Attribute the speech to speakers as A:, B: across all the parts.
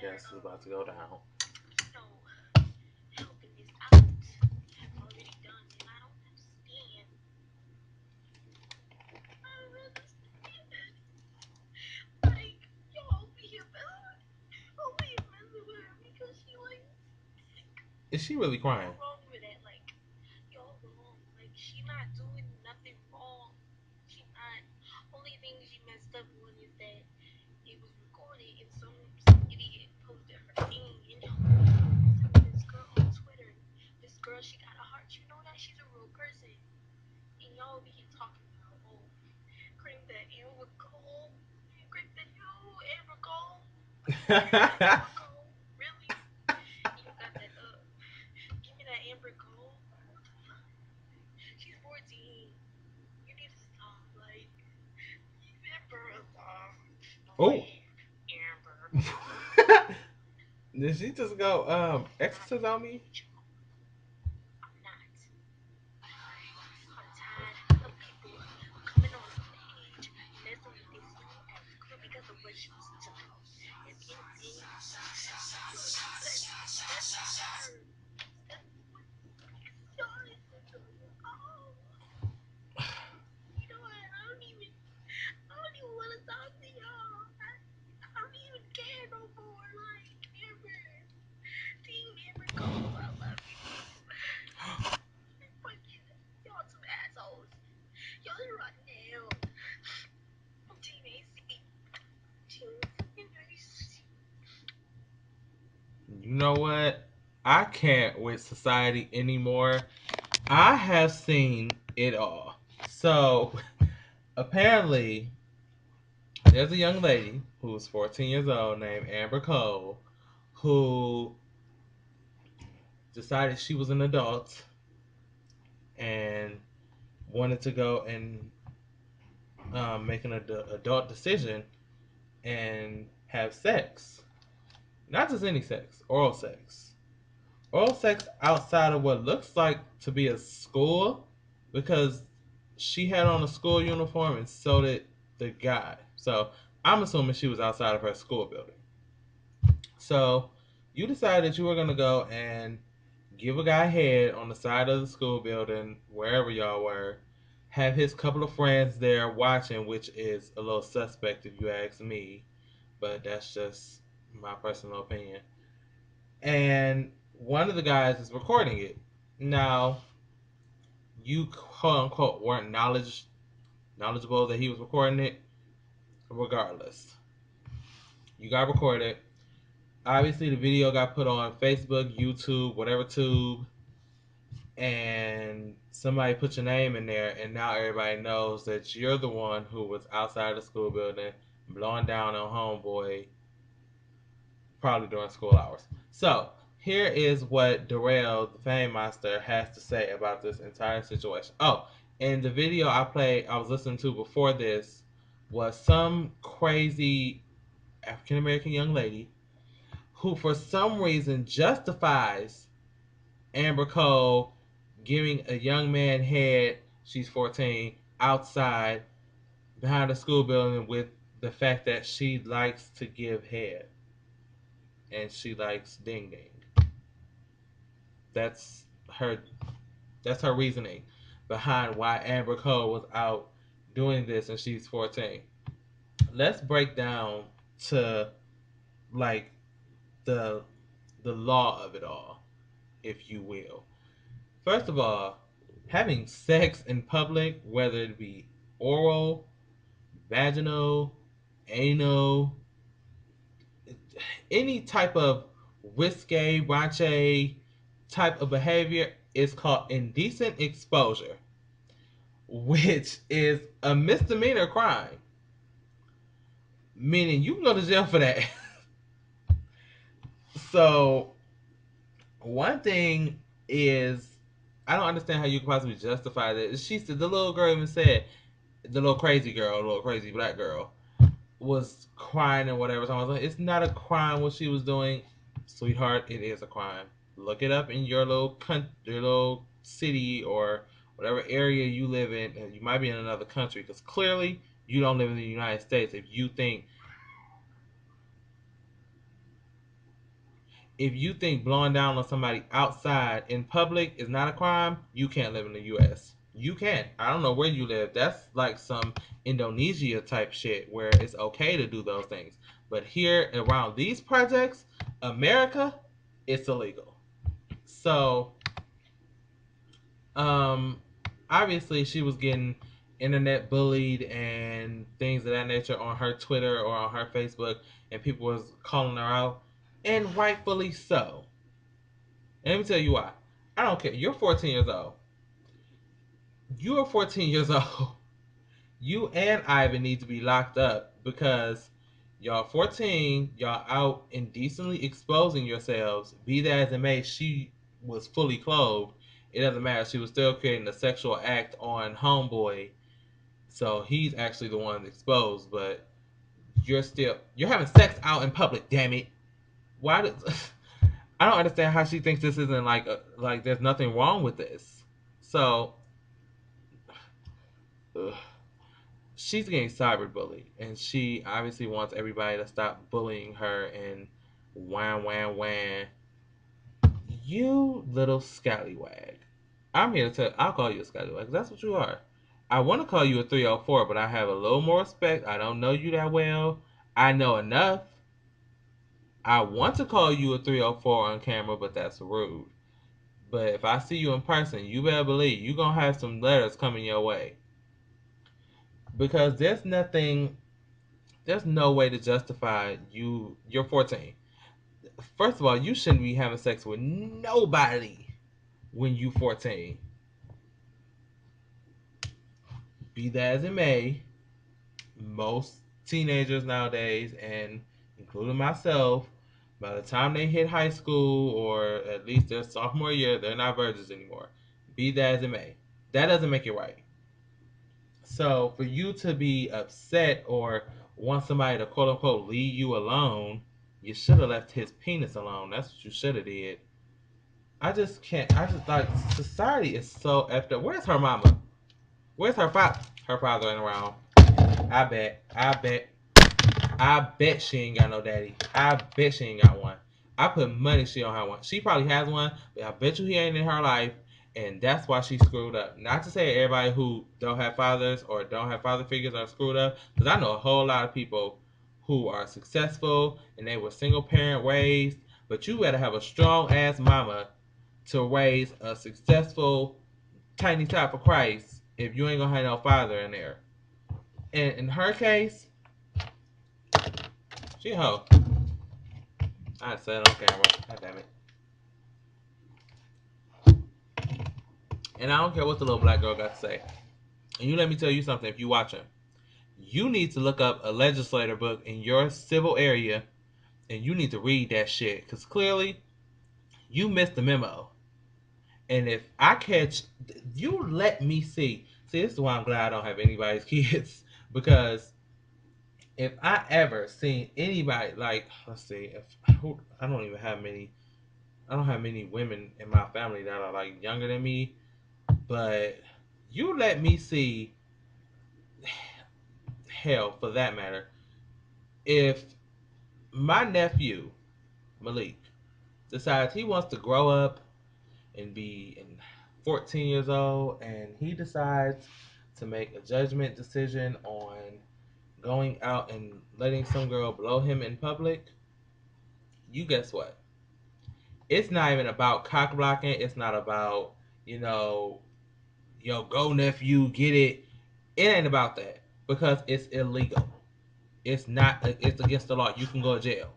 A: Yes, it's about to go down. Is she really crying? Oh. Did she just go exorcist on me? You know what? I can't with society anymore. I have seen it all. So apparently, there's a young lady who's 14 years old named Amber Cole who decided she was an adult and wanted to go and make an adult decision and have sex. Not just any sex, oral sex. Oral sex outside of what looks like to be a school because she had on a school uniform and so did the guy. So I'm assuming she was outside of her school building. So you decided you were going to go and give a guy head on the side of the school building, wherever y'all were, have his couple of friends there watching, which is a little suspect if you ask me, but that's just my personal opinion. And one of the guys is recording it. Now, you quote unquote weren't knowledgeable that he was recording it. Regardless, you got recorded. Obviously, the video got put on Facebook, YouTube, whatever tube, and somebody put your name in there, and now everybody knows that you're the one who was outside the school building blowing down on homeboy probably during school hours. So here is what Darrell, the Fame Monster, has to say about this entire situation. Oh, and the video I was listening to before this was some crazy African American young lady who for some reason justifies Amber Cole giving a young man head, she's 14, outside behind a school building with the fact that she likes to give head and she likes ding ding. That's her that's her reasoning behind why Amber Cole was out doing this and she's 14. Let's break down to like the the law of it all, if you will. First of all, having sex in public, whether it be oral, vaginal, anal, any type of risque, rache type of behavior is called indecent exposure, which is a misdemeanor crime, meaning you can go to jail for that. So, one thing is, I don't understand how you can possibly justify that. She said, the little girl even said, the little crazy girl, the little crazy black girl, was crying and whatever. So I was like, it's not a crime what she was doing, sweetheart. It is a crime. Look it up in your little city or whatever area you live in, and you might be in another country, because clearly you don't live in the United States. If you think blowing down on somebody outside in public is not a crime, you can't live in the U.S. You can't. I don't know where you live. That's like some Indonesia type shit where it's okay to do those things. But here around these projects, America, it's illegal. So, um, obviously she was getting internet bullied and things of that nature on her Twitter or on her Facebook, and people was calling her out, and rightfully so. And let me tell you why. I don't care. You're 14 years old. You are 14 years old. You and Ivan need to be locked up because y'all 14, y'all out indecently exposing yourselves. Be that as it may, she was fully clothed. It doesn't matter. She was still creating a sexual act on homeboy. So he's actually the one exposed, but you're having sex out in public, damn it. Why does I don't understand how she thinks this isn't like there's nothing wrong with this. So ugh, she's getting cyberbullied, and she obviously wants everybody to stop bullying her and wham wham wham. You little scallywag. I'm here to tell. I'll call you a scallywag. That's what you are. I want to call you a 304, but I have a little more respect. I don't know you that well. I know enough. I want to call you a 304 on camera, but that's rude. But if I see you in person, you better believe you're going to have some letters coming your way. Because there's no way to justify you're 14. First of all, you shouldn't be having sex with nobody when you 14. Be that as it may, most teenagers nowadays, and including myself, by the time they hit high school or at least their sophomore year, they're not virgins anymore. Be that as it may. That doesn't make it right. So for you to be upset or want somebody to quote unquote leave you alone, you should have left his penis alone. That's what you should have did. I just can't. I just like society is so effed up. Where's her mama? Where's her father? Her father ain't around. I bet. I bet she ain't got no daddy. I bet she ain't got one. I put money she don't have one. She probably has one, but I bet you he ain't in her life, and that's why she screwed up. Not to say everybody who don't have fathers or don't have father figures are screwed up, because I know a whole lot of people who are successful and they were single parent raised, but you better have a strong ass mama to raise a successful tiny top of Christ if you ain't gonna have no father in there. And in her case, she a hoe. I said on camera. God damn it. And I don't care what the little black girl got to say. And you let me tell you something if you watching. You need to look up a legislator book in your civil area and you need to read that shit. Because clearly, you missed the memo. And if I catch, you let me see. See, this is why I'm glad I don't have anybody's kids. Because if I ever seen anybody, like, let's see, if I don't even have many, I don't have many women in my family that are like younger than me. But you let me see, hell, for that matter, if my nephew, Malik, decides he wants to grow up and be 14 years old and he decides to make a judgment decision on going out and letting some girl blow him in public, you guess what? It's not even about cock blocking. It's not about, yo, go nephew, get it. It ain't about that because it's illegal. It's not. It's against the law. You can go to jail.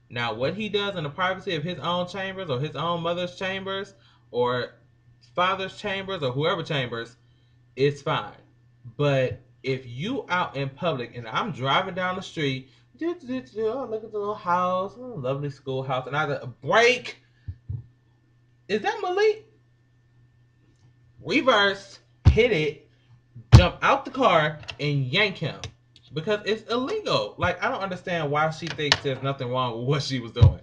A: Now, what he does in the privacy of his own chambers or his own mother's chambers or father's chambers or whoever chambers, it's fine. But if you out in public and I'm driving down the street, look at the little house, lovely schoolhouse, and I break. Is that Malik? Reverse, hit it, jump out the car, and yank him. Because it's illegal. Like, I don't understand why she thinks there's nothing wrong with what she was doing.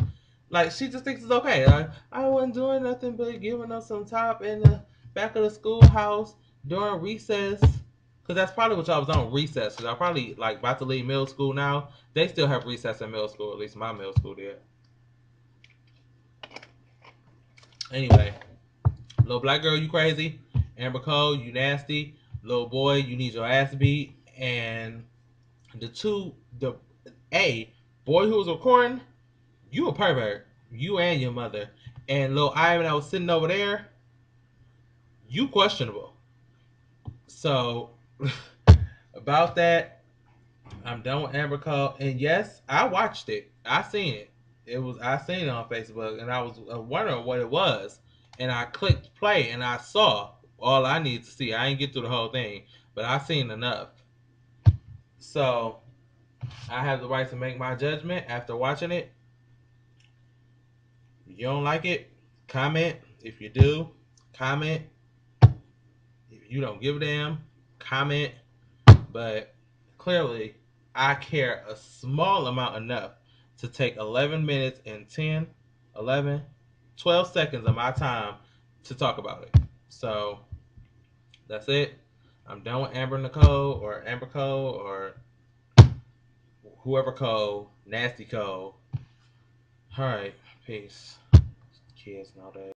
A: Like, she just thinks it's okay. Like, I wasn't doing nothing but giving us some top and back of the schoolhouse during recess. Because that's probably what y'all was on, recess. Because I probably like about to leave middle school now. They still have recess in middle school. At least my middle school did. Anyway, little black girl, you crazy. Amber Cole, you nasty. Little boy, you need your ass beat. And the boy who was recording, you a pervert. You and your mother. And little Ivan that was sitting over there, you questionable. So about that, I'm done with Amber Cole. And yes, I watched it. I seen it. I seen it on Facebook, and I was wondering what it was. And I clicked play, and I saw all I need to see. I didn't get through the whole thing, but I seen enough. So I have the right to make my judgment after watching it. If you don't like it, comment. If you do, comment. If you don't give a damn, comment. But clearly, I care a small amount enough to take 11 minutes and 10, 11, 12 seconds of my time to talk about it. So that's it. I'm done with Amber Cole or whoever Cole, Nasty Cole. All right, peace. Kids nowadays.